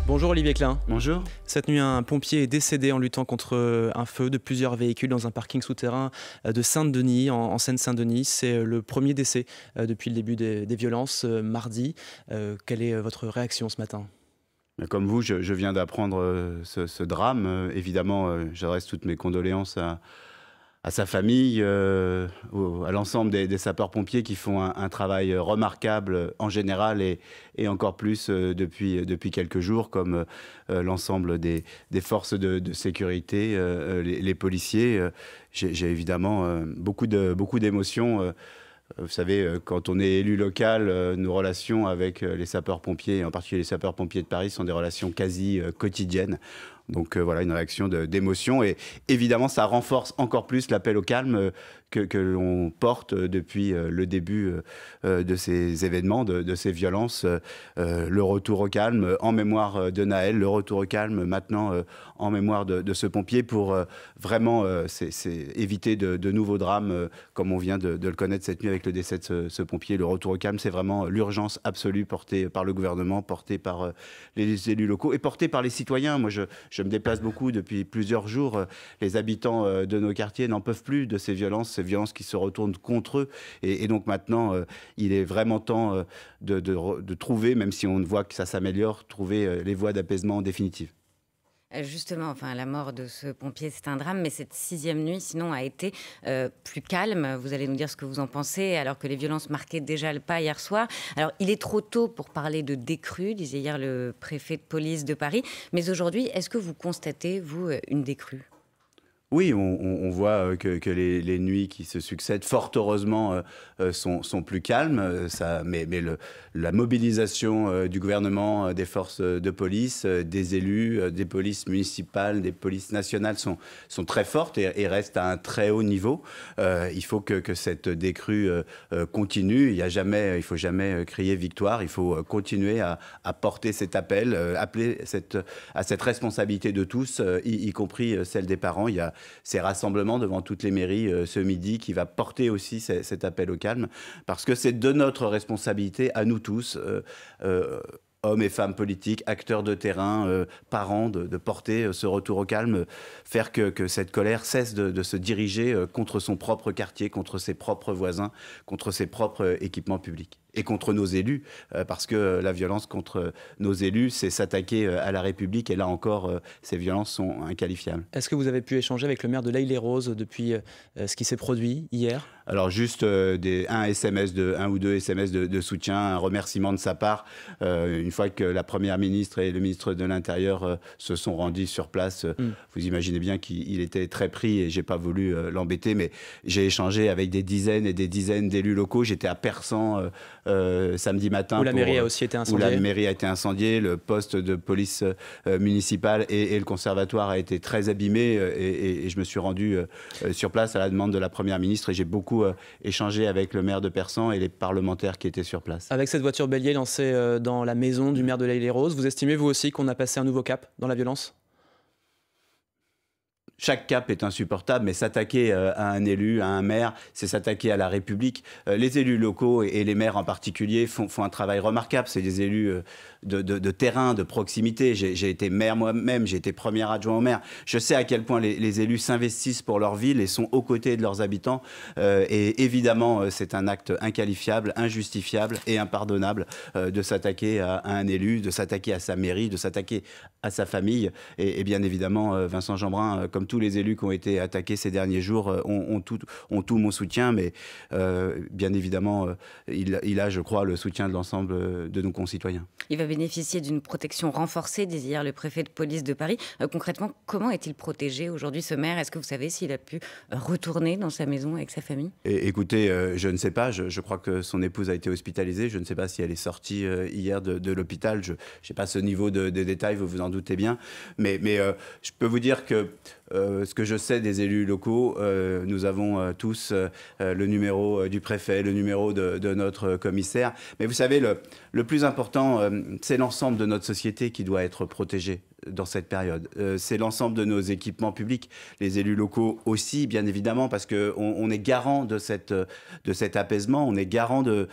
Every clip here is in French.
Bonjour Olivier Klein. Bonjour. Cette nuit, un pompier est décédé en luttant contre un feu de plusieurs véhicules dans un parking souterrain de Saint-Denis, en Seine-Saint-Denis. C'est le premier décès depuis le début des violences mardi. Quelle est votre réaction ce matin ? Comme vous, je viens d'apprendre ce drame. Évidemment, j'adresse toutes mes condoléances à sa famille, à l'ensemble des sapeurs-pompiers qui font un travail remarquable en général et encore plus depuis quelques jours, comme l'ensemble des forces de sécurité, les policiers. J'ai évidemment beaucoup d'émotions. Vous savez, quand on est élu local, nos relations avec les sapeurs-pompiers, et en particulier les sapeurs-pompiers de Paris, sont des relations quasi quotidiennes. Donc voilà, une réaction d'émotion. Et évidemment, ça renforce encore plus l'appel au calme que l'on porte depuis le début de ces événements, de ces violences. Le retour au calme en mémoire de Naël, le retour au calme maintenant en mémoire de ce pompier pour vraiment éviter de nouveaux drames comme on vient de le connaître cette nuit avec le décès de ce pompier. Le retour au calme, c'est vraiment l'urgence absolue portée par le gouvernement, portée par les élus locaux et portée par les citoyens. Moi, je me déplace beaucoup depuis plusieurs jours. Les habitants de nos quartiers n'en peuvent plus de ces violences qui se retournent contre eux. Et donc maintenant, il est vraiment temps de trouver, même si on voit que ça s'améliore, trouver les voies d'apaisement définitives. Justement, enfin, la mort de ce pompier, c'est un drame, mais cette 6e nuit, sinon, a été plus calme. Vous allez nous dire ce que vous en pensez, alors que les violences marquaient déjà le pas hier soir. Alors, il est trop tôt pour parler de décrue, disait hier le préfet de police de Paris. Mais aujourd'hui, est-ce que vous constatez, vous, une décrue ? Oui, on voit que les nuits qui se succèdent, fort heureusement, sont plus calmes. Mais la mobilisation du gouvernement, des forces de police, des élus, des polices municipales, des polices nationales sont très fortes et restent à un très haut niveau. Il faut que cette décrue continue. Il faut jamais crier victoire. Il faut continuer à porter cet appel, appeler à cette responsabilité de tous, y compris celle des parents. Il y a ces rassemblements devant toutes les mairies ce midi qui va porter aussi cet appel au calme, parce que c'est de notre responsabilité à nous tous, hommes et femmes politiques, acteurs de terrain, parents, de porter ce retour au calme, faire que cette colère cesse de se diriger contre son propre quartier, contre ses propres voisins, contre ses propres équipements publics. Et contre nos élus, parce que la violence contre nos élus, c'est s'attaquer à la République. Et là encore, ces violences sont inqualifiables. Est-ce que vous avez pu échanger avec le maire de L'Haÿ-les-Roses depuis ce qui s'est produit hier ? Alors juste un ou deux SMS de soutien, un remerciement de sa part. Une fois que la Première ministre et le ministre de l'Intérieur se sont rendus sur place, vous imaginez bien qu'il était très pris et j'ai pas voulu l'embêter. Mais j'ai échangé avec des dizaines et des dizaines d'élus locaux. J'étais à Persan samedi matin. Où la mairie a aussi été incendiée. Où la mairie a été incendiée, le poste de police municipale et le conservatoire a été très abîmé et je me suis rendu sur place à la demande de la Première ministre et j'ai beaucoup échangé avec le maire de Persan et les parlementaires qui étaient sur place. Avec cette voiture bélier lancée dans la maison du maire de L'Haÿ-les-Roses, vous estimez vous aussi qu'on a passé un nouveau cap dans la violence ? Chaque cap est insupportable, mais s'attaquer à un élu, à un maire, c'est s'attaquer à la République. Les élus locaux et les maires en particulier font un travail remarquable. C'est des élus de terrain, de proximité. J'ai été maire moi-même, j'ai été premier adjoint au maire. Je sais à quel point les élus s'investissent pour leur ville et sont aux côtés de leurs habitants. Et évidemment, c'est un acte inqualifiable, injustifiable et impardonnable de s'attaquer à un élu, de s'attaquer à sa mairie, de s'attaquer à sa famille. Et bien évidemment, Vincent Jeanbrun, comme tous les élus qui ont été attaqués ces derniers jours, ont tout mon soutien. Mais bien évidemment, il a, je crois, le soutien de l'ensemble de nos concitoyens. Il va bénéficier d'une protection renforcée, disait hier le préfet de police de Paris. Concrètement, comment est-il protégé aujourd'hui, ce maire ? Est-ce que vous savez s'il a pu retourner dans sa maison avec sa famille ? Écoutez, je ne sais pas. Je crois que son épouse a été hospitalisée. Je ne sais pas si elle est sortie hier de l'hôpital. Je n'ai pas ce niveau de détail, vous vous en doutez bien. Mais je peux vous dire que ce que je sais des élus locaux, nous avons tous le numéro du préfet, le numéro de notre commissaire. Mais vous savez, le plus important, c'est l'ensemble de notre société qui doit être protégée. dans cette période. C'est l'ensemble de nos équipements publics, les élus locaux aussi, bien évidemment, parce qu'on est garant de cet apaisement, on est garant de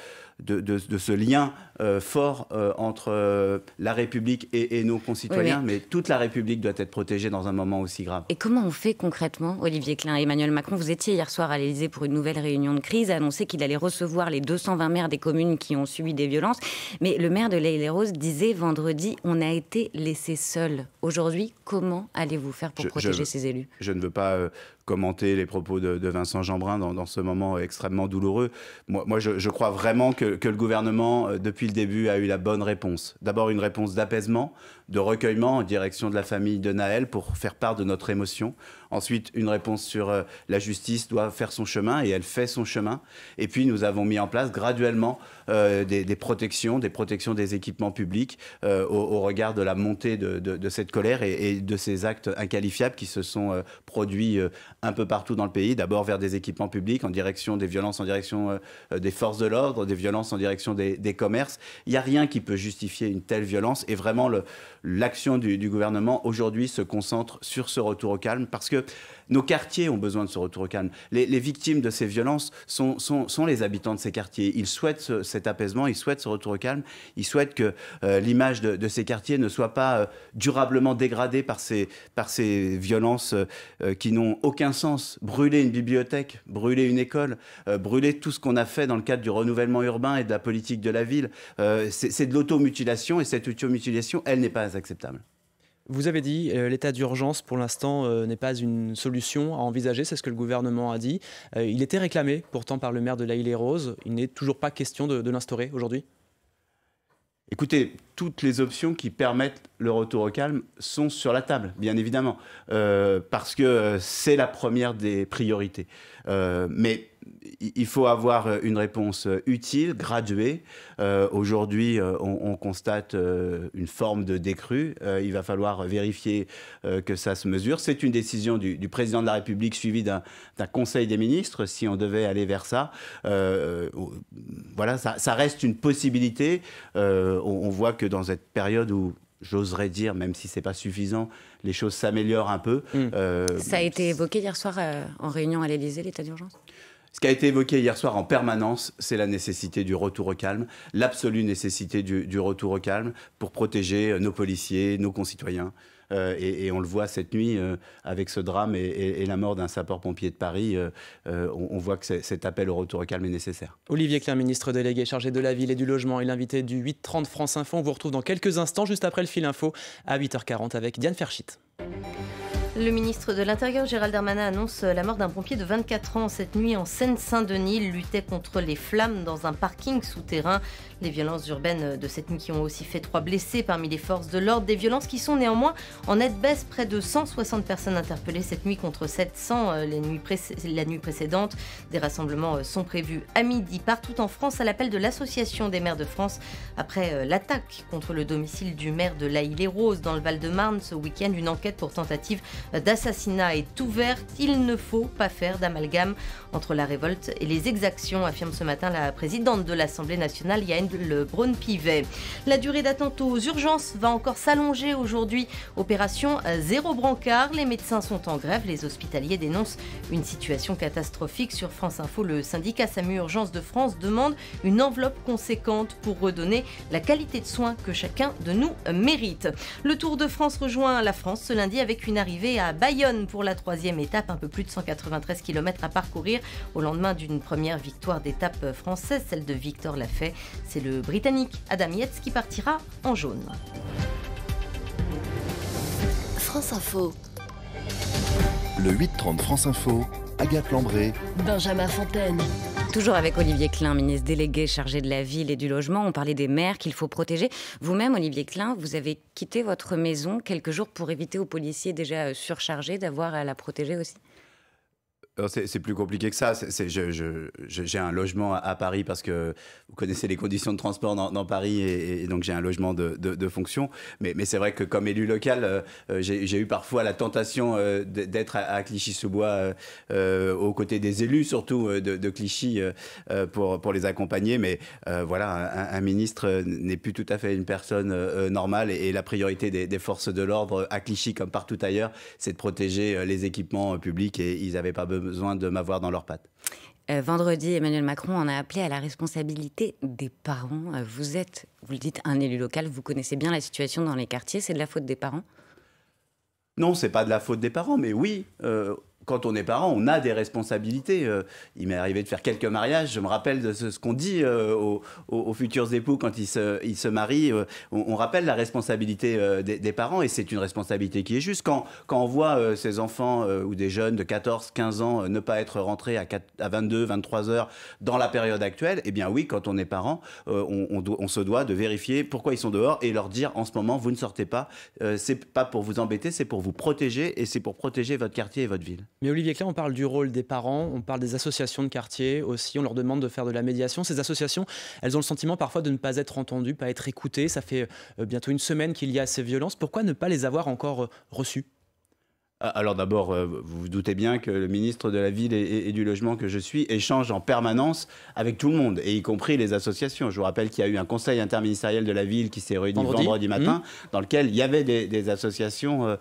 ce lien fort entre la République et nos concitoyens, mais toute la République doit être protégée dans un moment aussi grave. Et comment on fait concrètement, Olivier Klein et Emmanuel Macron? Vous étiez hier soir à l'Élysée pour une nouvelle réunion de crise, a annoncé qu'il allait recevoir les 220 maires des communes qui ont subi des violences, mais le maire de l'Haye-les-Roses disait vendredi « on a été laissés seuls ». Aujourd'hui, comment allez-vous faire pour protéger ces élus? Je ne veux pas commenter les propos de Vincent Jeanbrun dans ce moment extrêmement douloureux. Moi je crois vraiment que le gouvernement, depuis le début, a eu la bonne réponse. D'abord, une réponse d'apaisement, de recueillement en direction de la famille de Nahel pour faire part de notre émotion. Ensuite, une réponse sur la justice doit faire son chemin, et elle fait son chemin. Et puis, nous avons mis en place graduellement des protections des équipements publics au regard de la montée de cette colère et de ces actes inqualifiables qui se sont produits un peu partout dans le pays. D'abord vers des équipements publics, en direction des violences, en direction des forces de l'ordre, des violences en direction des commerces. Il n'y a rien qui peut justifier une telle violence, et vraiment l'action du gouvernement aujourd'hui se concentre sur ce retour au calme, parce que nos quartiers ont besoin de ce retour au calme. Les victimes de ces violences sont les habitants de ces quartiers. Ils souhaitent cet apaisement, ils souhaitent ce retour au calme, ils souhaitent que l'image de ces quartiers ne soit pas durablement dégradée par ces violences qui n'ont aucun sens. Brûler une bibliothèque, brûler une école, brûler tout ce qu'on a fait dans le cadre du renouvellement urbain et de la politique de la ville, c'est de l'automutilation, et cette automutilation, elle n'est pas acceptable. Vous avez dit l'état d'urgence, pour l'instant, n'est pas une solution à envisager, c'est ce que le gouvernement a dit. Il était réclamé pourtant par le maire de l'Haye-les-Roses. Il n'est toujours pas question de l'instaurer aujourd'hui? Écoutez, toutes les options qui permettent le retour au calme sont sur la table, bien évidemment, parce que c'est la première des priorités. Mais il faut avoir une réponse utile, graduée. Aujourd'hui, on constate une forme de décrue. Il va falloir vérifier que ça se mesure. C'est une décision du président de la République suivie d'un conseil des ministres, si on devait aller vers ça. Voilà, ça reste une possibilité. On voit que dans cette période où, j'oserais dire, même si ce n'est pas suffisant, les choses s'améliorent un peu. Ça a été évoqué hier soir en réunion à l'Élysée, l'état d'urgence? Ce qui a été évoqué hier soir en permanence, c'est la nécessité du retour au calme, l'absolue nécessité du retour au calme pour protéger nos policiers, nos concitoyens. Et on le voit cette nuit avec ce drame et la mort d'un sapeur-pompier de Paris. On voit que cet appel au retour au calme est nécessaire. Olivier Klein, ministre délégué chargé de la ville et du logement, et l'invité du 8h30 France Info. On vous retrouve dans quelques instants, juste après le fil info, à 8h40 avec Diane Ferchit. Le ministre de l'Intérieur, Gérald Darmanin, annonce la mort d'un pompier de 24 ans cette nuit en Seine-Saint-Denis. Il luttait contre les flammes dans un parking souterrain. Les violences urbaines de cette nuit qui ont aussi fait 3 blessés parmi les forces de l'ordre. Des violences qui sont néanmoins en nette baisse. Près de 160 personnes interpellées cette nuit contre 700 la nuit précédente. Des rassemblements sont prévus à midi partout en France à l'appel de l'Association des maires de France après l'attaque contre le domicile du maire de l'Haye-les-Roses dans le Val-de-Marne ce week-end. Une enquête pour tentative d'assassinat est ouverte. Il ne faut pas faire d'amalgame entre la révolte et les exactions, affirme ce matin la présidente de l'Assemblée nationale, Yael Braun-Pivet. La durée d'attente aux urgences va encore s'allonger aujourd'hui. Opération zéro brancard. Les médecins sont en grève. Les hospitaliers dénoncent une situation catastrophique. Sur France Info, le syndicat SAMU Urgences de France demande une enveloppe conséquente pour redonner la qualité de soins que chacun de nous mérite. Le Tour de France rejoint la France ce lundi avec une arrivée à Bayonne pour la 3e étape. Un peu plus de 193 km à parcourir au lendemain d'une première victoire d'étape française, celle de Victor Lafay. C'est le Britannique Adam Yates qui partira en jaune. France Info. Le 8h30 France Info, Agathe Lambré, Benjamin Fontaine. Toujours avec Olivier Klein, ministre délégué chargé de la ville et du logement. On parlait des maires qu'il faut protéger. Vous-même, Olivier Klein, vous avez quitté votre maison quelques jours pour éviter aux policiers déjà surchargés d'avoir à la protéger aussi? C'est plus compliqué que ça. J'ai un logement à Paris parce que vous connaissez les conditions de transport dans Paris et donc j'ai un logement de fonction. Mais c'est vrai que comme élu local, j'ai eu parfois la tentation d'être à Clichy-sous-Bois aux côtés des élus, surtout de Clichy, pour les accompagner. Mais voilà, un ministre n'est plus tout à fait une personne normale et la priorité des forces de l'ordre à Clichy comme partout ailleurs, c'est de protéger les équipements publics et ils n'avaient pas besoin de m'avoir dans leurs pattes. Vendredi, Emmanuel Macron en a appelé à la responsabilité des parents. Vous le dites, un élu local, vous connaissez bien la situation dans les quartiers, c'est de la faute des parents? Non, c'est pas de la faute des parents, mais oui, quand on est parent, on a des responsabilités. Il m'est arrivé de faire quelques mariages. Je me rappelle de ce qu'on dit aux futurs époux quand ils se marient. On rappelle la responsabilité des parents et c'est une responsabilité qui est juste. Quand on voit ces enfants ou des jeunes de 14, 15 ans ne pas être rentrés à 22, 23 heures dans la période actuelle, eh bien oui, quand on est parent, on se doit de vérifier pourquoi ils sont dehors et leur dire en ce moment, vous ne sortez pas. C'est pas pour vous embêter, c'est pour vous protéger et c'est pour protéger votre quartier et votre ville. Mais Olivier Klein, on parle du rôle des parents, on parle des associations de quartier aussi, on leur demande de faire de la médiation. Ces associations, elles ont le sentiment parfois de ne pas être entendues, pas être écoutées. Ça fait bientôt une semaine qu'il y a ces violences. Pourquoi ne pas les avoir encore reçues ? Alors d'abord, vous vous doutez bien que le ministre de la Ville et du Logement que je suis échange en permanence avec tout le monde, et y compris les associations. Je vous rappelle qu'il y a eu un conseil interministériel de la Ville qui s'est réuni vendredi matin, dans lequel il y avait des associations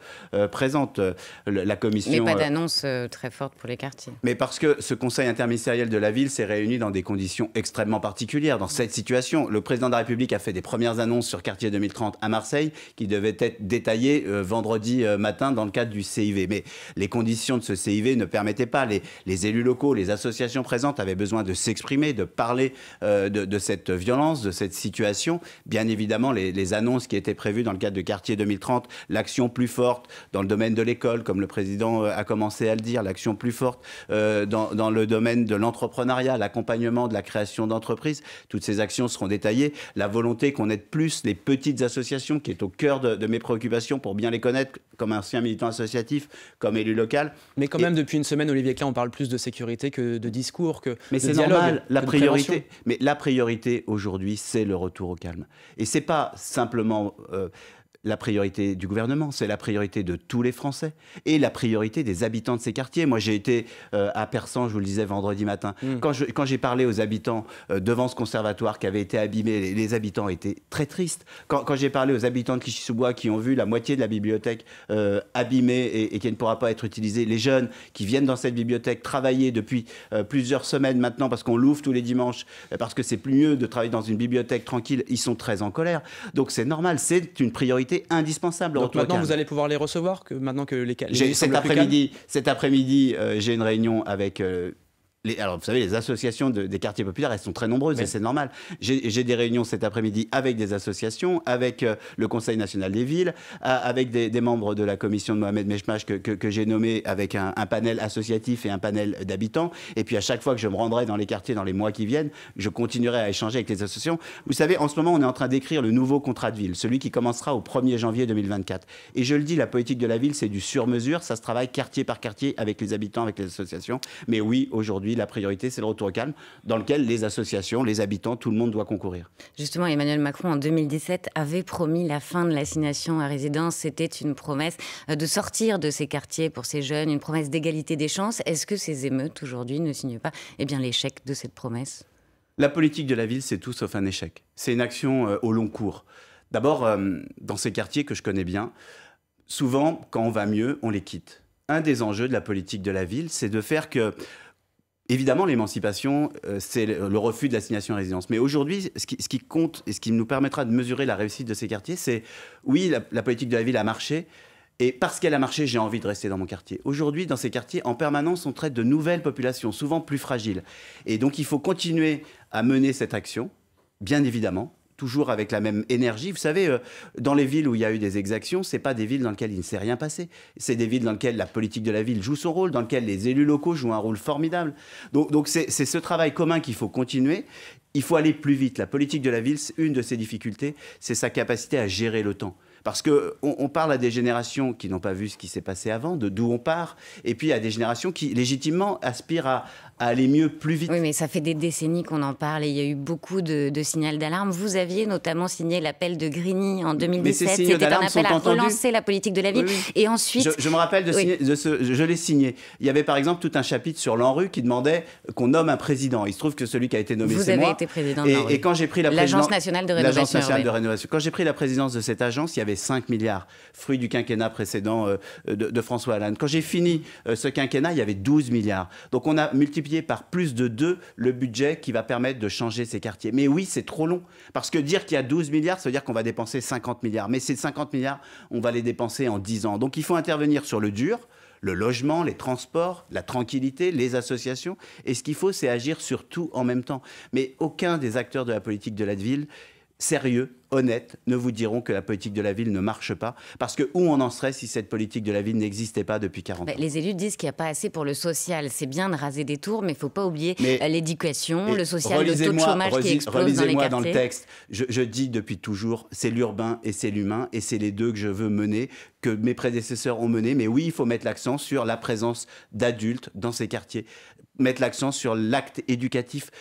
présentes. La commission... Mais pas d'annonce très forte pour les quartiers. Mais parce que ce conseil interministériel de la Ville s'est réuni dans des conditions extrêmement particulières. Dans cette situation, le président de la République a fait des premières annonces sur Quartier 2030 à Marseille, qui devaient être détaillées vendredi matin dans le cadre du CIV. Mais les conditions de ce CIV ne permettaient pas. Les élus locaux, les associations présentes avaient besoin de s'exprimer, de parler de cette violence, de cette situation. Bien évidemment, les annonces qui étaient prévues dans le cadre de Quartier 2030, l'action plus forte dans le domaine de l'école, comme le président a commencé à le dire, l'action plus forte dans le domaine de l'entrepreneuriat, l'accompagnement de la création d'entreprises, toutes ces actions seront détaillées. La volonté qu'on aide plus les petites associations, qui est au cœur de mes préoccupations pour bien les connaître, comme ancien militant associatif, comme élu local. Mais quand même, depuis une semaine, Olivier Klein, on parle plus de sécurité que de discours, que mais de dialogue. Normal, la la priorité aujourd'hui, c'est le retour au calme. Et c'est pas simplement... la priorité du gouvernement, c'est la priorité de tous les Français et la priorité des habitants de ces quartiers. Moi, j'ai été à Persan, je vous le disais vendredi matin. Quand j'ai parlé aux habitants devant ce conservatoire qui avait été abîmé, les habitants étaient très tristes. Quand j'ai parlé aux habitants de Clichy-sous-Bois qui ont vu la moitié de la bibliothèque abîmée et qui ne pourra pas être utilisée, les jeunes qui viennent dans cette bibliothèque travailler depuis plusieurs semaines maintenant parce qu'on l'ouvre tous les dimanches, parce que c'est plus mieux de travailler dans une bibliothèque tranquille, ils sont très en colère. Donc c'est normal, c'est une priorité indispensable. Donc maintenant, vous allez pouvoir les recevoir maintenant que les cet après-midi, j'ai une réunion avec... alors, vous savez, les associations des quartiers populaires, elles sont très nombreuses, et c'est normal. J'ai des réunions cet après-midi avec des associations, avec le Conseil national des villes, avec des membres de la commission de Mohamed Mechmach que j'ai nommé, avec un panel associatif et un panel d'habitants. Et puis à chaque fois que je me rendrai dans les quartiers dans les mois qui viennent, je continuerai à échanger avec les associations. Vous savez, en ce moment, on est en train d'écrire le nouveau contrat de ville, celui qui commencera au 1er janvier 2024. Et je le dis, la politique de la ville, c'est du sur-mesure, ça se travaille quartier par quartier avec les habitants, avec les associations. Mais oui, aujourd'hui, la priorité, c'est le retour au calme, dans lequel les associations, les habitants, tout le monde doit concourir. Justement, Emmanuel Macron, en 2017, avait promis la fin de l'assignation à résidence. C'était une promesse de sortir de ces quartiers pour ces jeunes, une promesse d'égalité des chances. Est-ce que ces émeutes, aujourd'hui, ne signent pas l'échec de cette promesse ? La politique de la ville, c'est tout sauf un échec. C'est une action au long cours. D'abord, dans ces quartiers que je connais bien, souvent, quand on va mieux, on les quitte. Un des enjeux de la politique de la ville, c'est de faire que... Évidemment, l'émancipation, c'est le refus de l'assignation à résidence. Mais aujourd'hui, ce qui compte et ce qui nous permettra de mesurer la réussite de ces quartiers, c'est, oui, la politique de la ville a marché, et parce qu'elle a marché, j'ai envie de rester dans mon quartier. Aujourd'hui, dans ces quartiers, en permanence, on traite de nouvelles populations, souvent plus fragiles. Et donc, il faut continuer à mener cette action, bien évidemment, toujours avec la même énergie. Vous savez, dans les villes où il y a eu des exactions, ce n'est pas des villes dans lesquelles il ne s'est rien passé. C'est des villes dans lesquelles la politique de la ville joue son rôle, dans lesquelles les élus locaux jouent un rôle formidable. Donc c'est ce travail commun qu'il faut continuer. Il faut aller plus vite. La politique de la ville, une de ses difficultés, c'est sa capacité à gérer le temps. Parce qu'on parle à des générations qui n'ont pas vu ce qui s'est passé avant, d'où on part, et puis à des générations qui, légitimement, aspirent à aller mieux, plus vite. Oui, mais ça fait des décennies qu'on en parle et il y a eu beaucoup de signaux d'alarme. Vous aviez notamment signé l'appel de Grigny en 2017. C'était un appel à relancer la politique de la ville. Oui, oui. Et ensuite... Je me rappelle je l'ai signé. Il y avait par exemple tout un chapitre sur l'ANRU qui demandait qu'on nomme un président. Il se trouve que celui qui a été nommé, c'est moi. Vous avez été président de l'ANRU. Et quand j'ai pris l'Agence nationale de rénovation. Quand j'ai pris la présidence de cette agence, il y avait 5 milliards, fruit du quinquennat précédent de François Hollande. Quand j'ai fini ce quinquennat, il y avait 12 milliards. Donc on a multiplié par plus de 2 le budget qui va permettre de changer ces quartiers. Mais oui, c'est trop long. Parce que dire qu'il y a 12 milliards, ça veut dire qu'on va dépenser 50 milliards. Mais ces 50 milliards, on va les dépenser en 10 ans. Donc il faut intervenir sur le dur, le logement, les transports, la tranquillité, les associations. Et ce qu'il faut, c'est agir sur tout en même temps. Mais aucun des acteurs de la politique de la ville, sérieux, honnêtes, ne vous diront que la politique de la ville ne marche pas. Parce que où on en serait si cette politique de la ville n'existait pas depuis 40 ans? Les élus disent qu'il n'y a pas assez pour le social. C'est bien de raser des tours, mais il ne faut pas oublier l'éducation, le social, le taux de chômage qui explose dans les quartiers. Relisez-moi dans le texte. Je dis depuis toujours, c'est l'urbain et c'est l'humain, et c'est les deux que je veux mener, que mes prédécesseurs ont mené. Mais oui, il faut mettre l'accent sur la présence d'adultes dans ces quartiers. Mettre l'accent sur l'acte éducatif.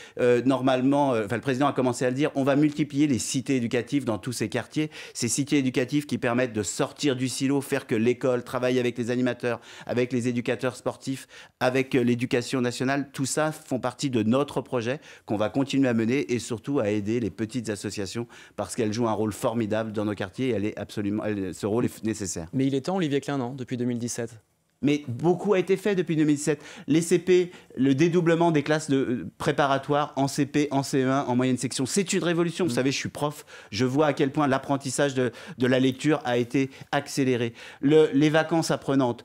Normalement, le président a commencé à le dire, on va multiplier les cités éducatives dans tous ces quartiers. Ces cités éducatives qui permettent de sortir du silo, faire que l'école travaille avec les animateurs, avec les éducateurs sportifs, avec l'éducation nationale. Tout ça font partie de notre projet qu'on va continuer à mener et surtout à aider les petites associations parce qu'elles jouent un rôle formidable dans nos quartiers et ce rôle est nécessaire. Mais il est temps, Olivier Klein, non, depuis 2017 ? Mais beaucoup a été fait depuis 2017. Les CP, le dédoublement des classes préparatoires en CP, en CE1, en moyenne section, c'est une révolution. Vous savez, je suis prof, je vois à quel point l'apprentissage de la lecture a été accéléré. Les vacances apprenantes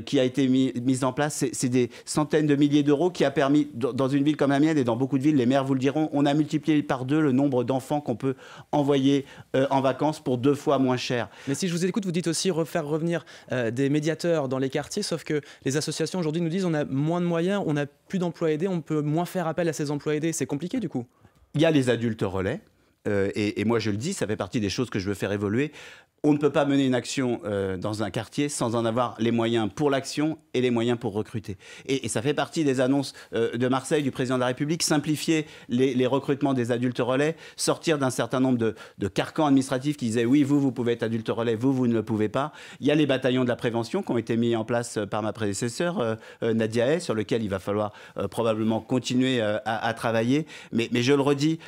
qui a été mise en place, c'est des centaines de milliers d'euros qui a permis, dans une ville comme la mienne et dans beaucoup de villes, les maires vous le diront, on a multiplié par 2 le nombre d'enfants qu'on peut envoyer en vacances pour 2 fois moins cher. Mais si je vous écoute, vous dites aussi faire revenir des médiateurs dans les quartiers. Sauf que les associations aujourd'hui nous disent on a moins de moyens, on n'a plus d'emplois aidés, on peut moins faire appel à ces emplois aidés. C'est compliqué du coup. Il y a les adultes relais. Et moi je le dis, ça fait partie des choses que je veux faire évoluer. On ne peut pas mener une action dans un quartier sans en avoir les moyens pour l'action et les moyens pour recruter. Et ça fait partie des annonces de Marseille, du président de la République, simplifier les recrutements des adultes relais, sortir d'un certain nombre de carcans administratifs qui disaient oui, vous pouvez être adulte relais, vous ne le pouvez pas. Il y a les bataillons de la prévention qui ont été mis en place par ma prédécesseur, Nadia Hay, sur lequel il va falloir probablement continuer à travailler. Mais je le redis,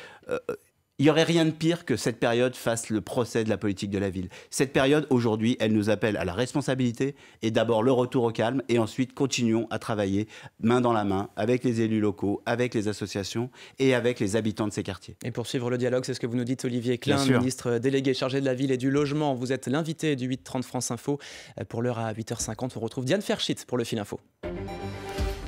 il n'y aurait rien de pire que cette période fasse le procès de la politique de la ville. Cette période, aujourd'hui, elle nous appelle à la responsabilité et d'abord le retour au calme et ensuite continuons à travailler main dans la main avec les élus locaux, avec les associations et avec les habitants de ces quartiers. Et pour suivre le dialogue, c'est ce que vous nous dites, Olivier Klein, ministre délégué chargé de la ville et du logement. Vous êtes l'invité du 8h30 France Info. Pour l'heure à 8h50, on retrouve Diane Ferschit pour le Fil Info.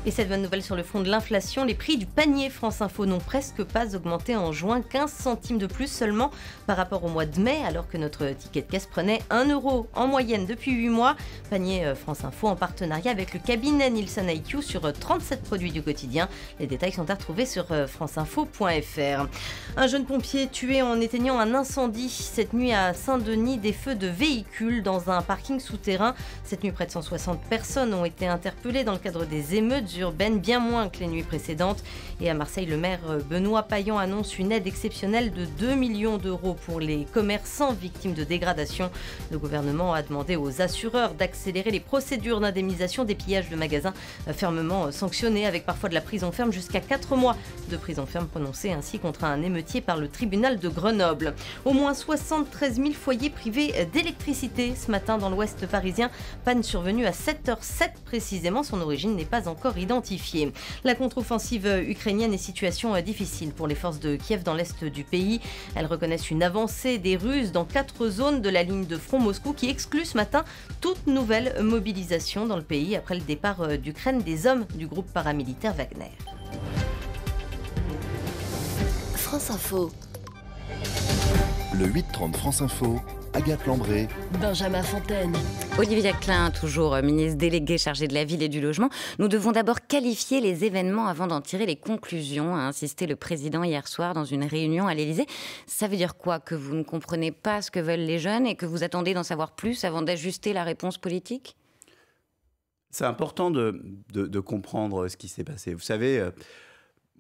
Et cette bonne nouvelle sur le front de l'inflation, les prix du panier France Info n'ont presque pas augmenté en juin, 15 centimes de plus seulement par rapport au mois de mai, alors que notre ticket de caisse prenait 1 € en moyenne depuis 8 mois. Panier France Info en partenariat avec le cabinet Nielsen IQ sur 37 produits du quotidien. Les détails sont à retrouver sur franceinfo.fr. Un jeune pompier tué en éteignant un incendie cette nuit à Saint-Denis, des feux de véhicules dans un parking souterrain. Cette nuit, près de 160 personnes ont été interpellées dans le cadre des émeutes urbaines, bien moins que les nuits précédentes. Et à Marseille, le maire Benoît Payan annonce une aide exceptionnelle de 2 millions d'euros pour les commerçants victimes de dégradation. Le gouvernement a demandé aux assureurs d'accélérer les procédures d'indemnisation des pillages de magasins fermement sanctionnés, avec parfois de la prison ferme jusqu'à 4 mois de prison ferme prononcée ainsi contre un émeutier par le tribunal de Grenoble. Au moins 73 000 foyers privés d'électricité ce matin dans l'ouest parisien. Panne survenue à 7h07 précisément. Son origine n'est pas encore identifiée. La contre-offensive ukrainienne est situation difficile pour les forces de Kiev dans l'est du pays. Elles reconnaissent une avancée des Russes dans 4 zones de la ligne de front Moscou qui exclut ce matin toute nouvelle mobilisation dans le pays après le départ d'Ukraine des hommes du groupe paramilitaire Wagner. France Info. Le 8h30 France Info, Agathe Lambré. Benjamin Fontaine. Olivier Klein, toujours ministre délégué chargé de la ville et du logement. Nous devons d'abord qualifier les événements avant d'en tirer les conclusions, a insisté le président hier soir dans une réunion à l'Élysée. Ça veut dire quoi? Que vous ne comprenez pas ce que veulent les jeunes et que vous attendez d'en savoir plus avant d'ajuster la réponse politique? C'est important de comprendre ce qui s'est passé. Vous savez,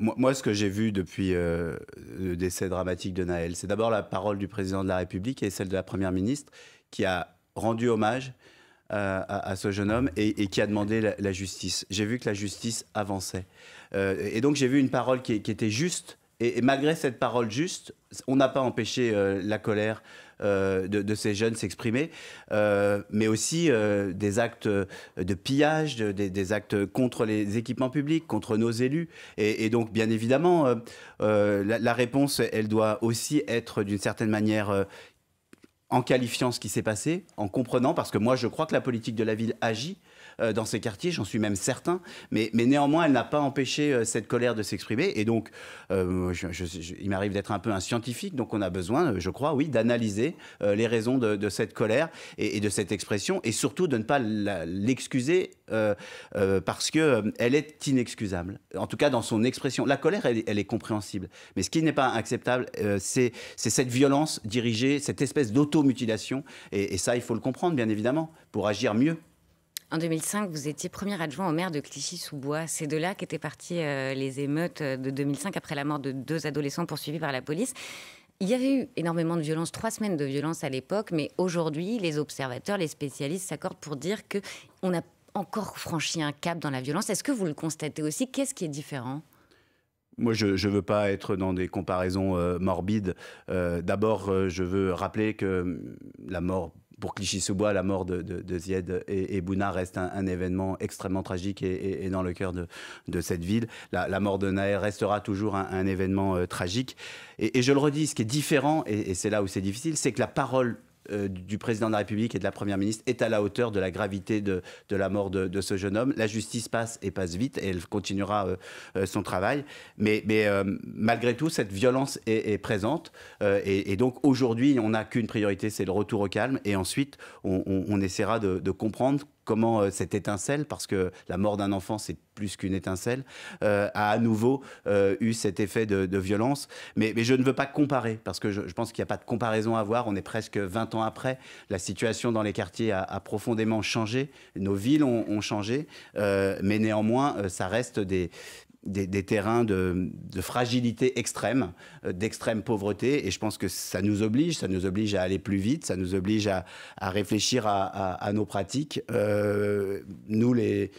moi, ce que j'ai vu depuis le décès dramatique de Nahel, c'est d'abord la parole du président de la République et celle de la première ministre qui a rendu hommage à ce jeune homme et qui a demandé la justice. J'ai vu que la justice avançait. Et donc, j'ai vu une parole qui était juste. Et malgré cette parole juste, on n'a pas empêché la colère de ces jeunes s'exprimer, mais aussi des actes de pillage, des actes contre les équipements publics, contre nos élus. Et donc, bien évidemment, la réponse, elle doit aussi être d'une certaine manière en qualifiant ce qui s'est passé, en comprenant, parce que moi, je crois que la politique de la ville agit dans ces quartiers, j'en suis même certain, mais néanmoins, elle n'a pas empêché cette colère de s'exprimer. Et donc, il m'arrive d'être un peu un scientifique, donc on a besoin, je crois, oui, d'analyser les raisons de cette colère et de cette expression, et surtout de ne pas l'excuser parce qu'elle est inexcusable. En tout cas, dans son expression. La colère, elle est compréhensible. Mais ce qui n'est pas acceptable, c'est cette violence dirigée, cette espèce d'automutilation. Et ça, il faut le comprendre, bien évidemment, pour agir mieux. En 2005, vous étiez premier adjoint au maire de Clichy-sous-Bois. C'est de là qu'étaient parties les émeutes de 2005 après la mort de 2 adolescents poursuivis par la police. Il y avait eu énormément de violence, 3 semaines de violence à l'époque, mais aujourd'hui, les observateurs, les spécialistes s'accordent pour dire qu'on a encore franchi un cap dans la violence. Est-ce que vous le constatez aussi? Qu'est-ce qui est différent? Moi, je ne veux pas être dans des comparaisons morbides. D'abord, je veux rappeler que la mort, pour Clichy-sous-Bois, la mort de Zied et Bouna reste un événement extrêmement tragique et dans le cœur de cette ville. La mort de Nahel restera toujours un événement tragique. Et je le redis, ce qui est différent, et c'est là où c'est difficile, c'est que la parole du président de la République et de la première ministre est à la hauteur de la gravité de la mort de ce jeune homme. La justice passe et passe vite et elle continuera son travail. Mais malgré tout, cette violence est présente. Et donc aujourd'hui, on n'a qu'une priorité, c'est le retour au calme. Et ensuite, on essaiera de comprendre comment cette étincelle, parce que la mort d'un enfant, c'est plus qu'une étincelle, a à nouveau eu cet effet de violence. Mais je ne veux pas comparer, parce que je pense qu'il n'y a pas de comparaison à avoir. On est presque 20 ans après. La situation dans les quartiers a profondément changé. Nos villes ont changé. Mais néanmoins, ça reste des terrains de fragilité extrême, d'extrême pauvreté. Et je pense que ça nous oblige à aller plus vite, ça nous oblige à réfléchir à nos pratiques. Nous, les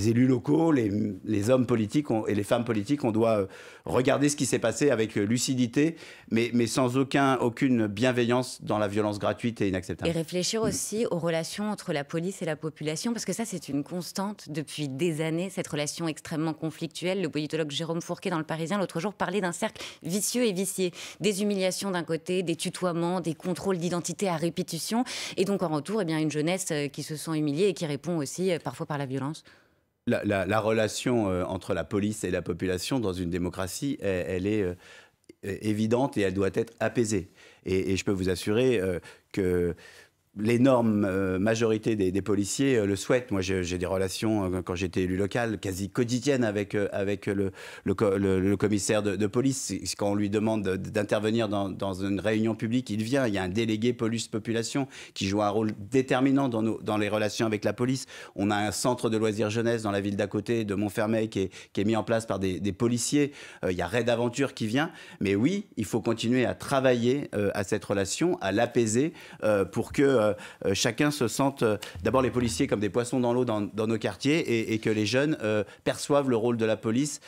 élus locaux, les hommes politiques et les femmes politiques, on doit regarder ce qui s'est passé avec lucidité, mais sans aucune bienveillance dans la violence gratuite et inacceptable. Et réfléchir aussi aux relations entre la police et la population, parce que ça, c'est une constante depuis des années, cette relation extrêmement conflictuelle. Le politologue Jérôme Fourquet, dans Le Parisien, l'autre jour, parlait d'un cercle vicieux et vicié. Des humiliations d'un côté, des tutoiements, des contrôles d'identité à répétition, et donc en retour, une jeunesse qui se sent humiliée et qui répond aussi parfois par la violence. La relation entre la police et la population dans une démocratie, elle est évidente et elle doit être apaisée. Et je peux vous assurer que l'énorme majorité des policiers le souhaitent. Moi, j'ai des relations, quand j'étais élu local, quasi quotidiennes avec le commissaire de police. Quand on lui demande d'intervenir dans une réunion publique, il vient. Il y a un délégué police-population qui joue un rôle déterminant dans les relations avec la police. On a un centre de loisirs jeunesse dans la ville d'à côté, de Montfermeil, qui est mis en place par des policiers. Il y a Raid Aventure qui vient. Mais oui, il faut continuer à travailler à cette relation, à l'apaiser pour que chacun se sente, d'abord les policiers comme des poissons dans l'eau dans nos quartiers et que les jeunes perçoivent le rôle de la police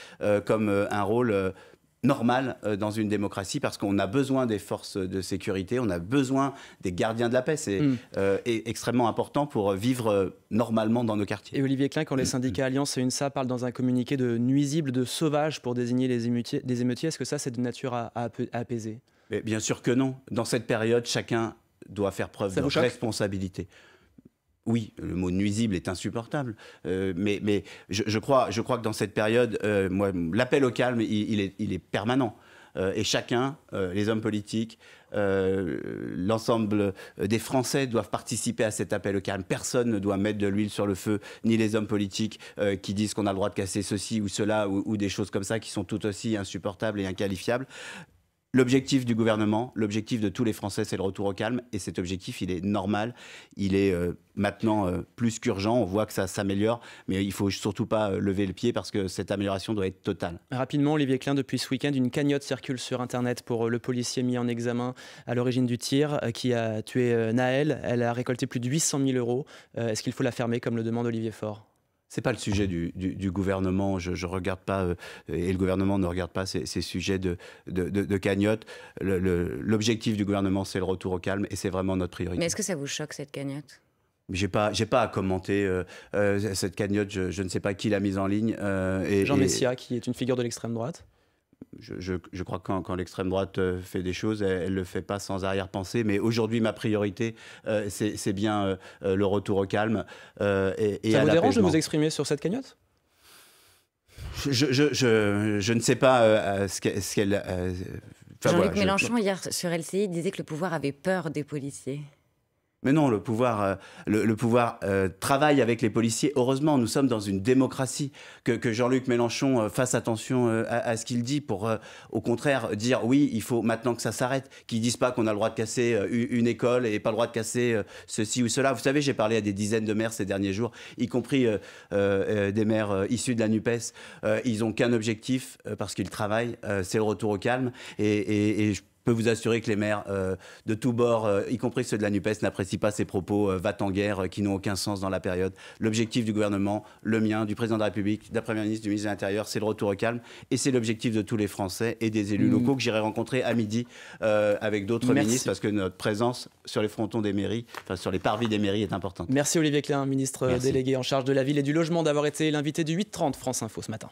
comme un rôle normal dans une démocratie, parce qu'on a besoin des forces de sécurité, on a besoin des gardiens de la paix. C'est extrêmement important pour vivre normalement dans nos quartiers. Et Olivier Klein, quand les syndicats Alliance et UNSA parlent dans un communiqué de nuisibles, de sauvages pour désigner les émeutiers, est-ce que ça, c'est de nature à apaiser? Mais bien sûr que non. Dans cette période, chacun doit faire preuve de responsabilité. Oui, le mot nuisible est insupportable, mais je crois que dans cette période, l'appel au calme, il est permanent. Et chacun, les hommes politiques, l'ensemble des Français doivent participer à cet appel au calme. Personne ne doit mettre de l'huile sur le feu, ni les hommes politiques qui disent qu'on a le droit de casser ceci ou cela, ou des choses comme ça qui sont tout aussi insupportables et inqualifiables. L'objectif du gouvernement, l'objectif de tous les Français, c'est le retour au calme. Et cet objectif, il est normal. Il est maintenant plus qu'urgent. On voit que ça s'améliore. Mais il ne faut surtout pas lever le pied parce que cette amélioration doit être totale. Rapidement, Olivier Klein, depuis ce week-end, une cagnotte circule sur Internet pour le policier mis en examen à l'origine du tir qui a tué Naël. Elle a récolté plus de 800 000 €. Est-ce qu'il faut la fermer comme le demande Olivier Faure ? C'est pas le sujet du gouvernement. Je regarde pas, et le gouvernement ne regarde pas ces sujets de cagnotte. L'objectif du gouvernement, c'est le retour au calme et c'est vraiment notre priorité. Mais est-ce que ça vous choque, cette cagnotte ? J'ai pas à commenter cette cagnotte. Je ne sais pas qui l'a mise en ligne. Jean Messia, qui est une figure de l'extrême droite. Je crois que quand l'extrême droite fait des choses, elle ne le fait pas sans arrière-pensée. Mais aujourd'hui, ma priorité, c'est bien le retour au calme. Et ça vous dérange de vous exprimer sur cette cagnotte ? Je ne sais pas ce qu'elle... Jean-Luc Mélenchon, hier sur LCI, disait que le pouvoir avait peur des policiers. Mais non, le pouvoir travaille avec les policiers. Heureusement, nous sommes dans une démocratie. Que Jean-Luc Mélenchon fasse attention à ce qu'il dit pour, au contraire, dire oui, il faut maintenant que ça s'arrête. Qu'ils ne disent pas qu'on a le droit de casser une école et pas le droit de casser ceci ou cela. Vous savez, j'ai parlé à des dizaines de maires ces derniers jours, y compris des maires issus de la NUPES. Ils n'ont qu'un objectif parce qu'ils travaillent, c'est le retour au calme. Et je peux vous assurer que les maires de tous bords, y compris ceux de la NUPES, n'apprécient pas ces propos va-t-en-guerre qui n'ont aucun sens dans la période. L'objectif du gouvernement, le mien, du président de la République, de la Première ministre, du ministre de l'Intérieur, c'est le retour au calme. Et c'est l'objectif de tous les Français et des élus locaux que j'irai rencontrer à midi avec d'autres ministres parce que notre présence sur les frontons des mairies, enfin sur les parvis des mairies est importante. Merci Olivier Klein, ministre délégué en charge de la ville et du logement, d'avoir été l'invité du 8h30 France Info ce matin.